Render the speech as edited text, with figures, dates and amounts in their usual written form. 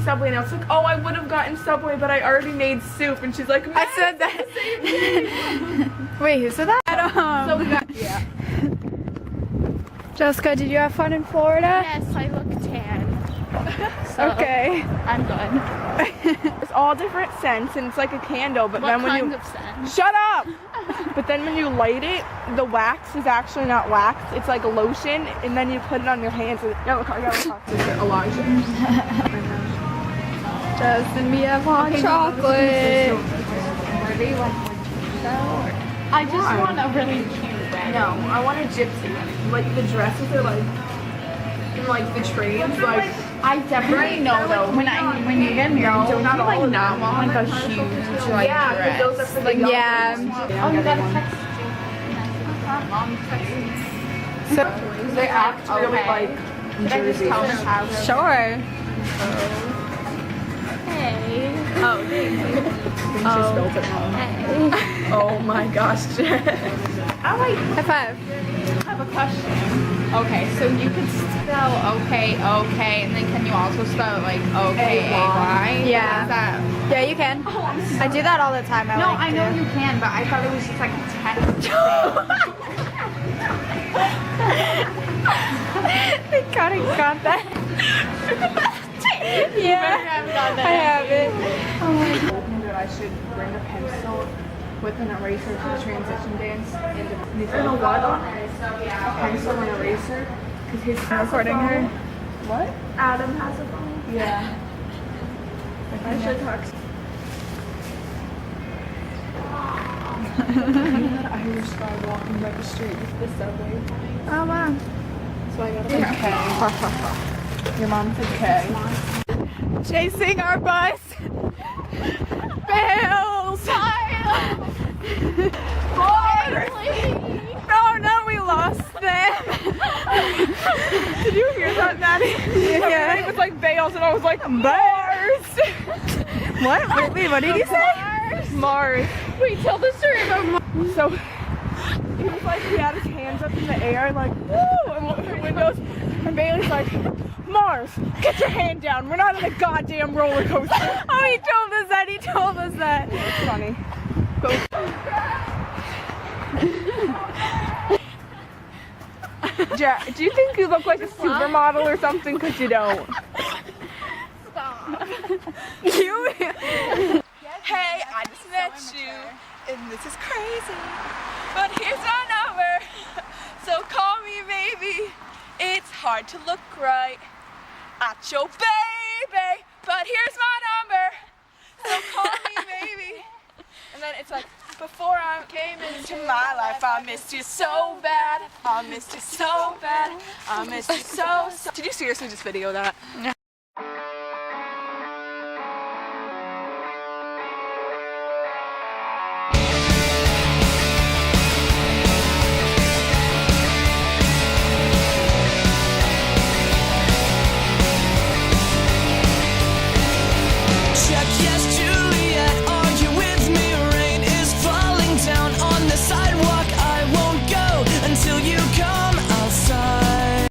Subway, and I was like, oh, I would have gotten Subway, but I already made soup. And she's like, I said that. Wait, who said that? So we got, yeah. Jessica, did you have fun in Florida? Yes, I look tan. So Okay. I'm good. It's all different scents, and it's like a candle, but What then when kinds you... of scents? Shut up! But then when you light it, the wax is actually not wax. It's like a lotion, and then you put it on your hands. And, yeah, look, I gotta talk to Elijah. Justin, we have hot chocolate. I just want a really cute red. No, I want a gypsy. Like the dresses are like, and like the trains, like. I definitely know though. When you get married, don't you like not want like a huge like Yeah, dress? because those are for the young Yeah. ones. Oh, you gotta text Mom text me. So they act really like Should I just tell them how? Sure. Hey. Oh, thanks. She spelled it wrong. Hey. Oh my gosh, Jen. Oh wait, High five. I have a question. Okay, so you could spell okay, and then can you also spell like okay, A-Y? Yeah. Is that... Yeah, you can. I do that all the time. No, I know you can, but I thought it was just like a text I kind of got that. Yeah, I have it. That I should bring a pencil with an eraser to the transition dance. And a what? A pencil and eraser. Because he's Recording her. What? Adam has a phone. Yeah. I should talk. That Irish guy walking by the street with the subway. Oh wow. So I gotta say K. Your mom said K. Chasing our bus. Fails. No, we lost them. Did you hear that, Maddie? Yeah. It was like Bales, and I was like, Mars! What? Wait, what did you say? Mars. Wait, tell the story about Mom. So, he was like, he had his hands up in the air, like, woo! And looked through windows, and Bailey's like, Mars, get your hand down. We're not on a goddamn roller coaster. Oh, he told us that. It's funny. Jack, do you think you look like a supermodel or something? Because you don't. Stop. You? Hey, I just met you, and this is crazy. But here's my number, so call me baby. It's hard to look right at your baby, but here's my number, so call me baby. And then it's like, before I came into my life, I missed you so bad. I missed you so bad. I missed you so. Did you seriously just video that?